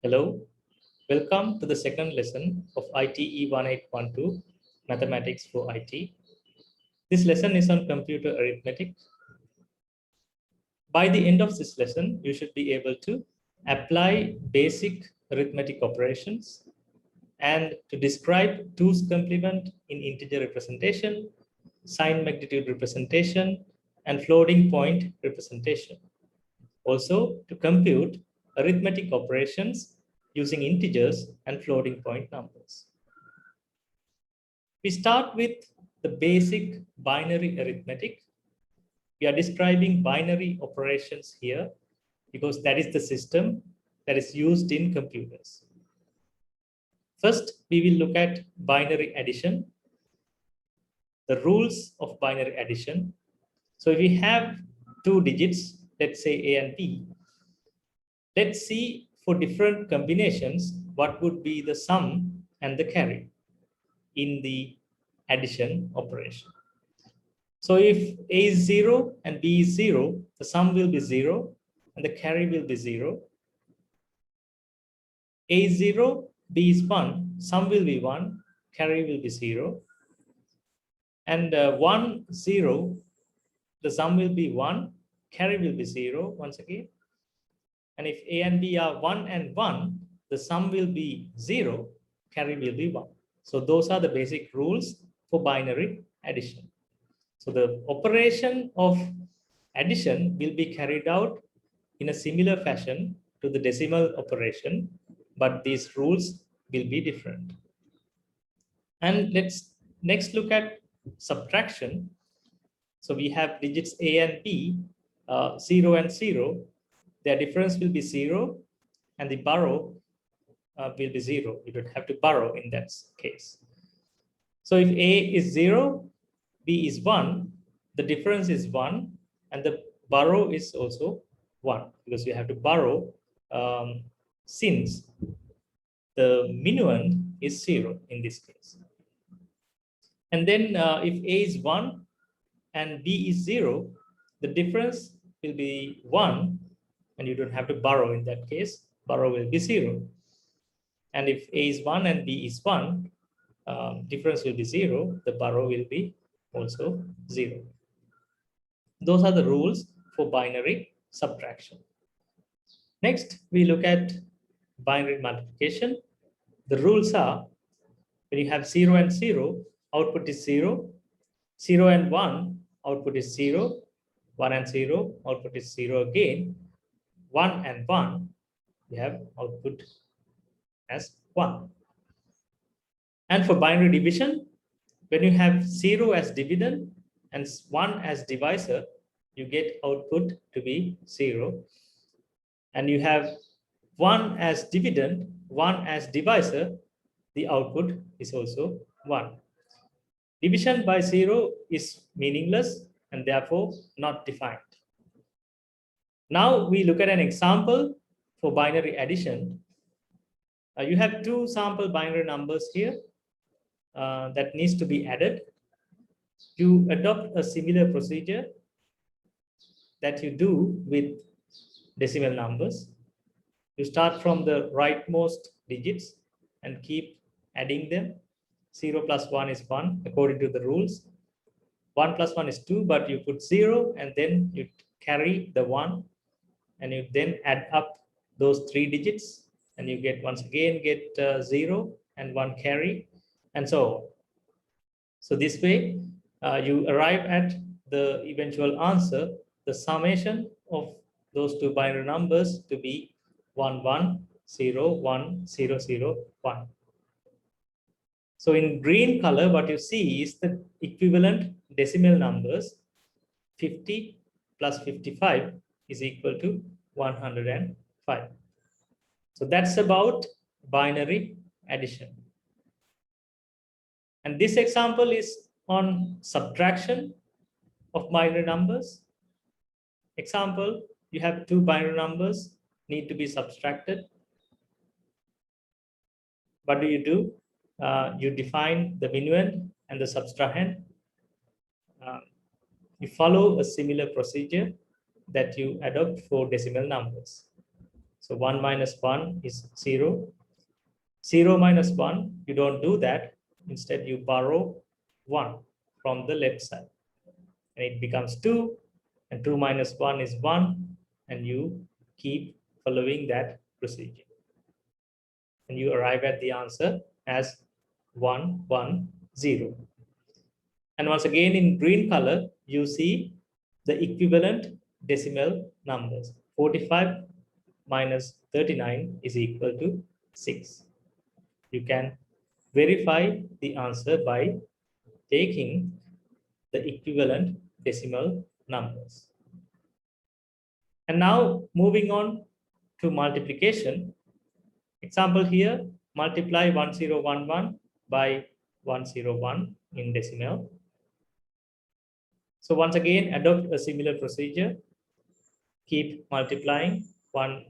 Hello, welcome to the second lesson of ITE 1812 Mathematics for IT. This lesson is on computer arithmetic. By the end of this lesson, you should be able to apply basic arithmetic operations and to describe 2's complement in integer representation, sign magnitude representation, and floating point representation. Also, to compute arithmetic operations using integers and floating point numbers. We start with the basic binary arithmetic. We are describing binary operations here because that is the system that is used in computers. First, we will look at binary addition, the rules of binary addition. So if we have two digits, let's say A and B, let's see for different combinations, what would be the sum and the carry in the addition operation. So if A is 0 and B is 0, the sum will be 0 and the carry will be 0. A is 0, B is 1, sum will be 1, carry will be 0. And 1, 0, the sum will be 1, carry will be 0 once again. And if A and B are 1 and 1, the sum will be 0, carry will be 1. So those are the basic rules for binary addition. So the operation of addition will be carried out in a similar fashion to the decimal operation, but these rules will be different. And let's next look at subtraction. So we have digits A and B, 0 and 0. Their difference will be 0 and the borrow will be 0. You don't have to borrow in that case. So if A is 0, B is 1, the difference is 1 and the borrow is also 1 because you have to borrow since the minuend is 0 in this case. And then if A is 1 and B is 0, the difference will be 1 and you don't have to borrow in that case. Borrow will be 0. And if A is 1 and B is 1, difference will be 0. The borrow will be also 0. Those are the rules for binary subtraction. Next, we look at binary multiplication. The rules are when you have 0 and 0, output is 0. 0 and 1, output is 0. 1 and 0, output is 0 again. 1 and 1, we have output as 1. And for binary division, when you have 0 as dividend and 1 as divisor, you get output to be 0. And you have 1 as dividend, 1 as divisor, the output is also 1. Division by 0 is meaningless and therefore not defined. Now we look at an example for binary addition. You have two sample binary numbers here that needs to be added. You adopt a similar procedure that you do with decimal numbers. You start from the rightmost digits and keep adding them. 0 plus 1 is 1 according to the rules. 1 plus 1 is 2, but you put 0 and then you carry the 1 and you then add up those 3 digits and you get once again get 0 and 1 carry and so on. So this way you arrive at the eventual answer, the summation of those two binary numbers to be 1 1 0 1 0 0 1. So in green color, what you see is the equivalent decimal numbers. 50 plus 55 is equal to 105. So that's about binary addition. And this example is on subtraction of binary numbers. Example, you have two binary numbers need to be subtracted. What do? You define the minuend and the subtrahend. You follow a similar procedure that you adopt for decimal numbers. So 1 minus 1 is 0. 0 minus 1, you don't do that. Instead, you borrow 1 from the left side. And it becomes 2. And 2 minus 1 is 1. And you keep following that procedure. And you arrive at the answer as 1, 1, 0. And once again, in green color, you see the equivalent decimal numbers. 45 minus 39 is equal to 6. You can verify the answer by taking the equivalent decimal numbers. And now moving on to multiplication. Example here, multiply 1011 by 101 in decimal. So once again, adopt a similar procedure. Keep multiplying. 1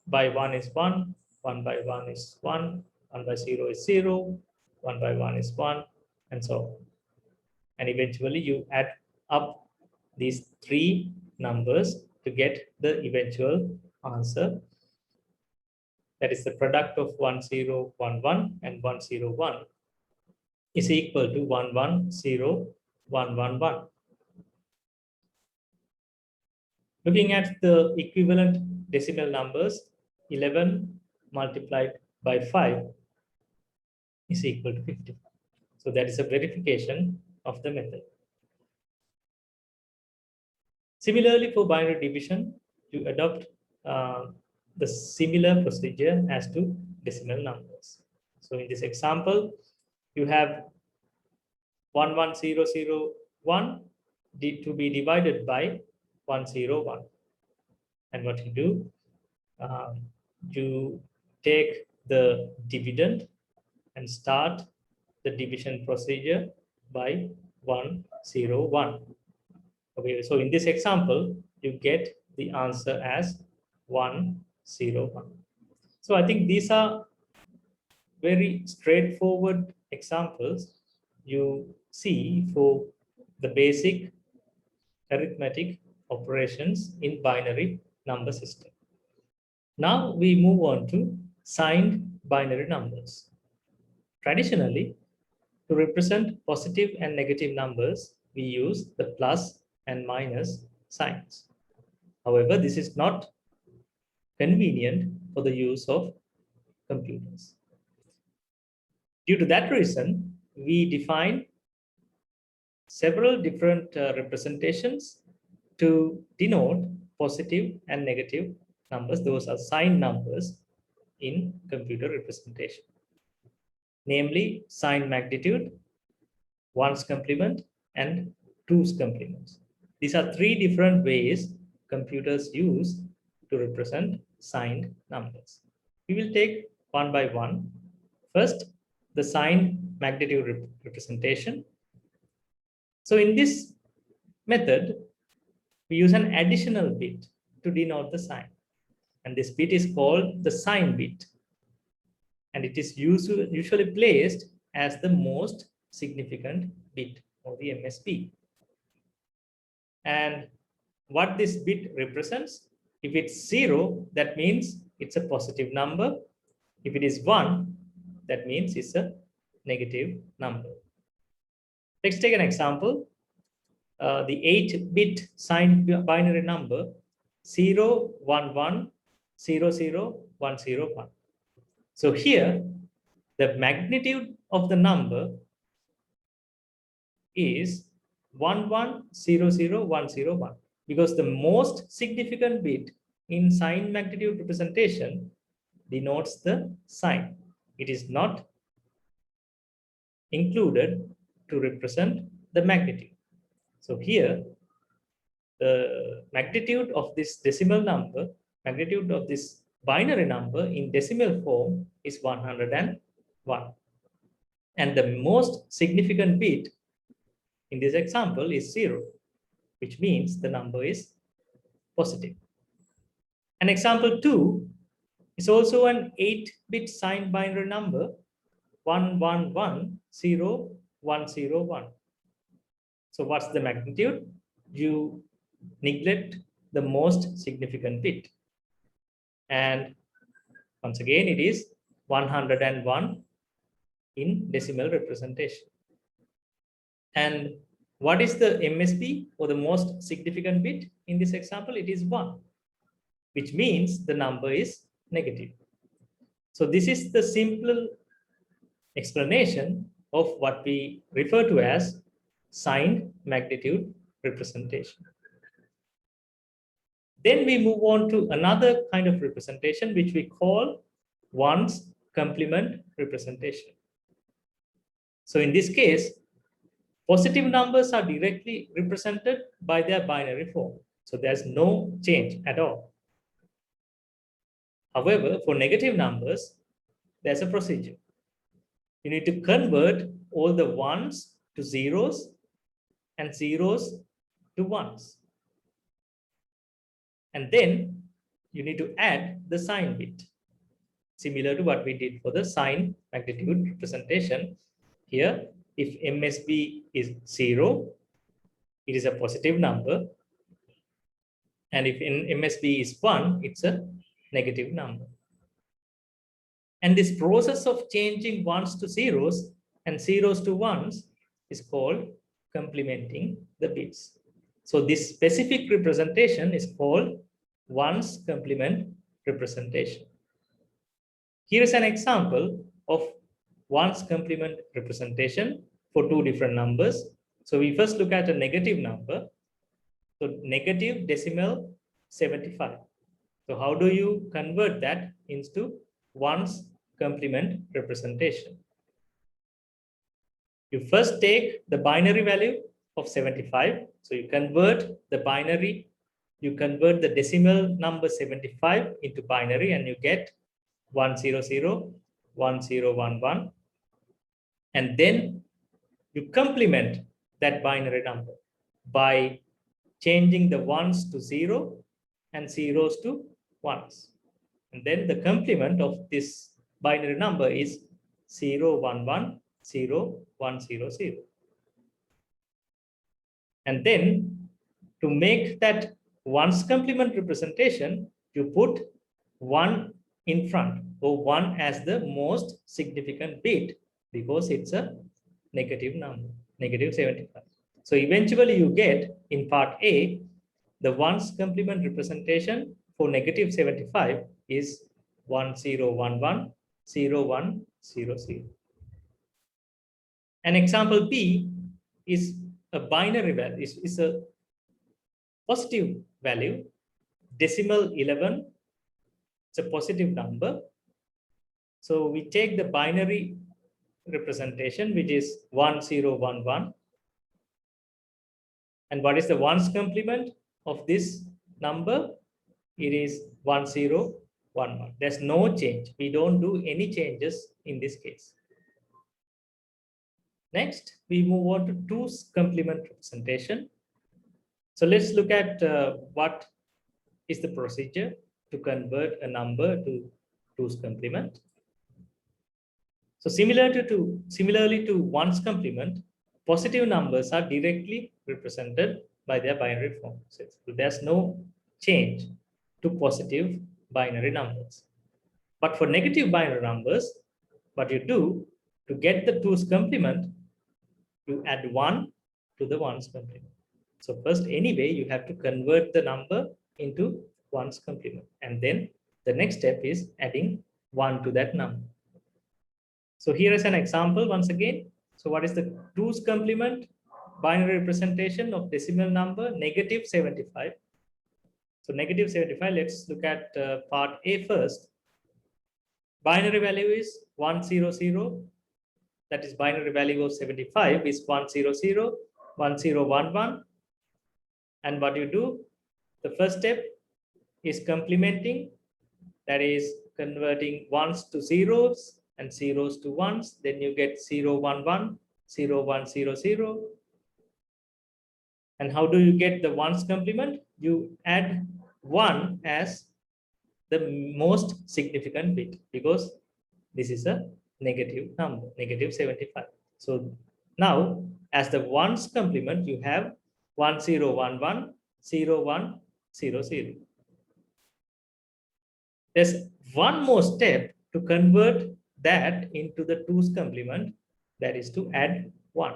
by 1 is 1, 1 by 1 is 1, 1 by 0 is 0, 1 by 1 is 1, and so on. And eventually you add up these three numbers to get the eventual answer. That is the product of 1011 and 101 is equal to 110111. Looking at the equivalent decimal numbers, 11 multiplied by 5 is equal to 50. So that is a verification of the method. Similarly, for binary division, you adopt the similar procedure as to decimal numbers. So in this example, you have 11001 to be divided by 101. And what you do, you take the dividend and start the division procedure by 101. Okay, so in this example, you get the answer as 101. So I think these are very straightforward examples you see for the basic arithmetic operations in binary number system. Now we move on to signed binary numbers. Traditionally, to represent positive and negative numbers, we use the plus and minus signs. However, this is not convenient for the use of computers. Due to that reason, we define several different representations to denote positive and negative numbers. Those are signed numbers in computer representation. Namely, sign magnitude, ones complement, and twos complement. These are three different ways computers use to represent signed numbers. We will take one by one. First, the sign magnitude representation. So in this method, we use an additional bit to denote the sign. And this bit is called the sign bit. And it is usually placed as the most significant bit, or the MSB. And what this bit represents, if it's 0, that means it's a positive number. If it is 1, that means it's a negative number. Let's take an example. The 8-bit signed binary number 011000101. So here, the magnitude of the number is 1100101, because the most significant bit in sign magnitude representation denotes the sign. It is not included to represent the magnitude. So here, the magnitude of this decimal number, magnitude of this binary number in decimal form is 101. And the most significant bit in this example is 0, which means the number is positive. And example 2 is also an 8-bit signed binary number 11100101. So what's the magnitude? You neglect the most significant bit. And Once again, it is 101 in decimal representation. And what is the MSB, or the most significant bit in this example? It is 1, which means the number is negative. So this is the simple explanation of what we refer to as sign magnitude representation. Then we move on to another kind of representation, which we call ones complement representation. So in this case, positive numbers are directly represented by their binary form. So there's no change at all. However, for negative numbers, there's a procedure. You need to convert all the ones to zeros and zeros to ones. And then you need to add the sign bit, similar to what we did for the sign magnitude representation. Here, if MSB is 0, it is a positive number. And if MSB is 1, it's a negative number. And this process of changing ones to zeros and zeros to ones is called complementing the bits. So this specific representation is called ones complement representation. Here is an example of ones complement representation for two different numbers. So we first look at a negative number. So negative decimal 75. So how do you convert that into ones complement representation? You first take the binary value of 75. So you convert the binary, you convert the decimal number 75 into binary, and you get 100, 1011. And then you complement that binary number by changing the ones to 0 and zeros to ones. And then the complement of this binary number is 011, 0100. And then to make that ones complement representation, you put 1 in front, or 1 as the most significant bit, because it's a negative number, negative 75. So eventually you get in part A, the ones complement representation for negative 75 is 1011, 0100. An example B is a binary value, is a positive value, decimal 11, it's a positive number. So we take the binary representation, which is 1011. And what is the ones complement of this number? It is 1011. There's no change. We don't do any changes in this case. Next, we move on to two's complement representation. So let's look at what is the procedure to convert a number to two's complement. So similarly to ones complement, positive numbers are directly represented by their binary form. So there's no change to positive binary numbers. But for negative binary numbers, what you do to get the two's complement, you add 1 to the ones complement. So first, anyway, you have to convert the number into ones complement. And then the next step is adding 1 to that number. So here is an example once again. So what is the two's complement binary representation of decimal number negative 75? So negative 75, let's look at part A first. Binary value is 100. That is binary value of 75 is 100, 1011. And what you do, the first step is complementing, that is converting ones to zeros and zeros to ones. Then you get 011, 0100. And how do you get the ones complement? You add 1 as the most significant bit, because this is a negative number, negative 75. So now, as the ones complement, you have 1011, 0100. There's one more step to convert that into the 2's complement, that is to add 1.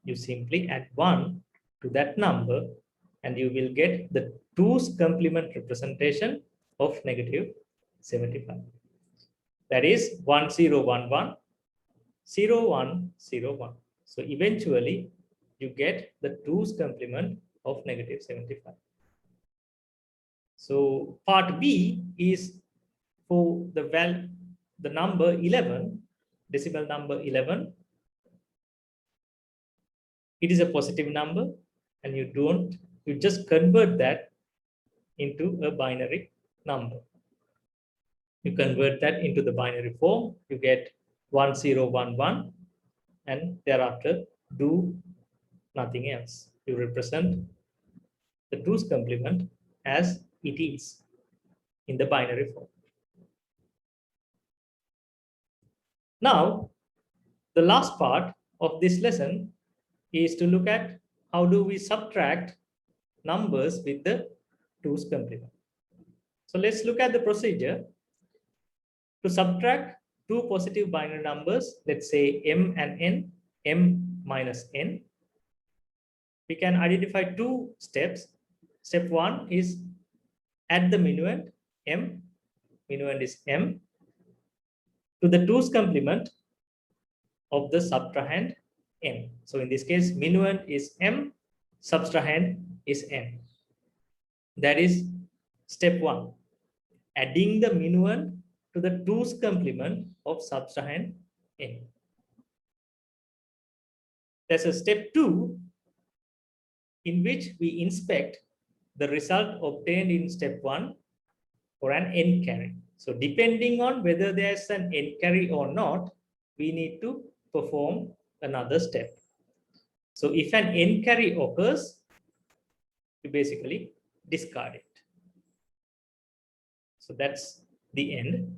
You simply add 1 to that number and you will get the 2's complement representation of negative 75. That is 1011, 0101. So eventually you get the 2's complement of negative 75. So part B is for the number 11, decimal number 11. It is a positive number and you just convert that into a binary number. You convert that into the binary form, you get 1011 and thereafter do nothing else. You represent the 2's complement as it is in the binary form. Now, the last part of this lesson is to look at how do we subtract numbers with the 2's complement. So let's look at the procedure. To subtract two positive binary numbers, let's say m and n, m minus n, we can identify two steps. Step 1 is add the minuend m, minuend is m, to the 2's complement of the subtrahend n. So in this case, minuend is m, subtrahend is n. That is step 1, adding the minuend to the 2's complement of subtrahend n. There's a step 2 in which we inspect the result obtained in step 1 for an n carry. So depending on whether there's an n carry or not, we need to perform another step. So if an n carry occurs, you basically discard it. So that's the end.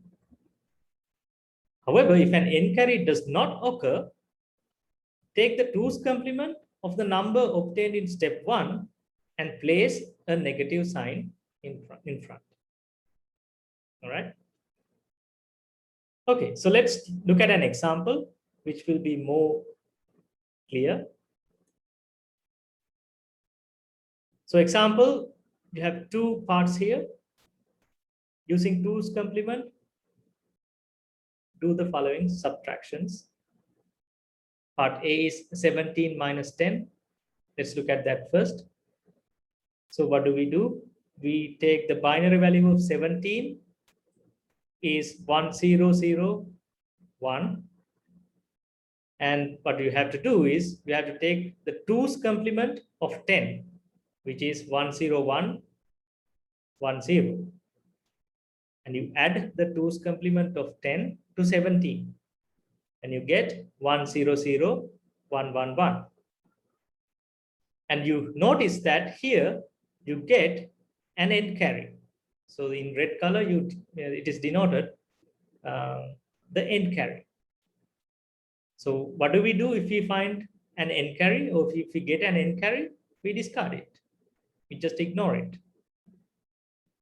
However, if an n carry does not occur, take the 2's complement of the number obtained in step 1 and place a negative sign in front. All right. Okay, so let's look at an example which will be more clear. So example, you have two parts here. Using 2's complement, do the following subtractions. Part A is 17 minus 10. Let's look at that first. So what do? We take the binary value of 17 is 1001. And what you have to do is we have to take the 2's complement of 10, which is 10110. And you add the 2's complement of 10 to 17. And you get 100111. And you notice that here you get an n carry. So in red color, it is denoted the n carry. So what do we do if we find an n carry, or if we get an n carry, we discard it. We just ignore it.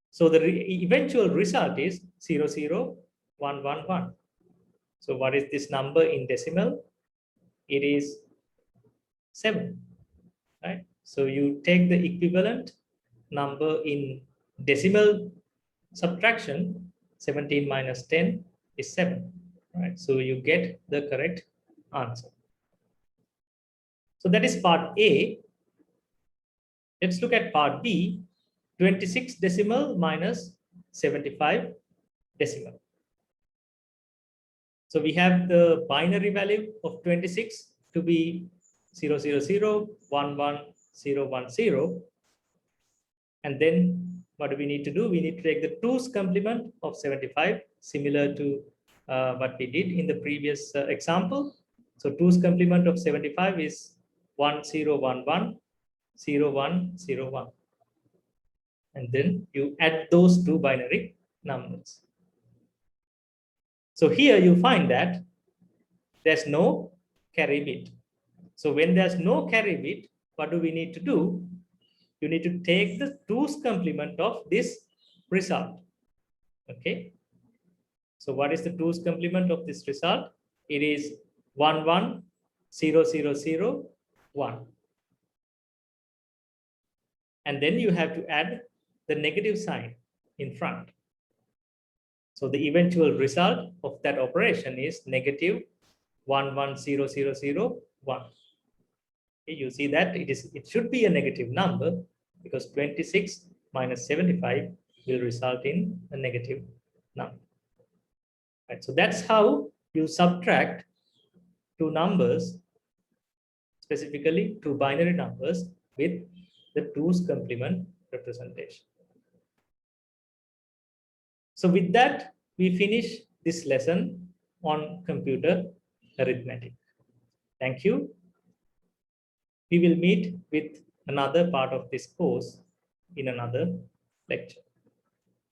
So the eventual result is 00111. So what is this number in decimal? It is 7, right? So you take the equivalent number in decimal subtraction, 17 minus 10 is 7, right? So you get the correct answer. So that is part A. Let's look at part B, 26 decimal minus 75 decimal. So we have the binary value of 26 to be 000111010. And then what do we need to do? We need to take the 2's complement of 75, similar to what we did in the previous example. So 2's complement of 75 is 10110101. And then you add those two binary numbers. So here you find that there's no carry bit. So when there's no carry bit, what do we need to do? You need to take the 2's complement of this result. Okay. So what is the 2's complement of this result? It is 1, 1, 0, 0, 0, 1. And then you have to add the negative sign in front. So the eventual result of that operation is negative 1, 1, 0, 0, 0, 1. Okay, you see that it should be a negative number because 26 minus 75 will result in a negative number. Right, so that's how you subtract two numbers, specifically two binary numbers with the 2's complement representation. So with that, we finish this lesson on computer arithmetic. Thank you. We will meet with another part of this course in another lecture.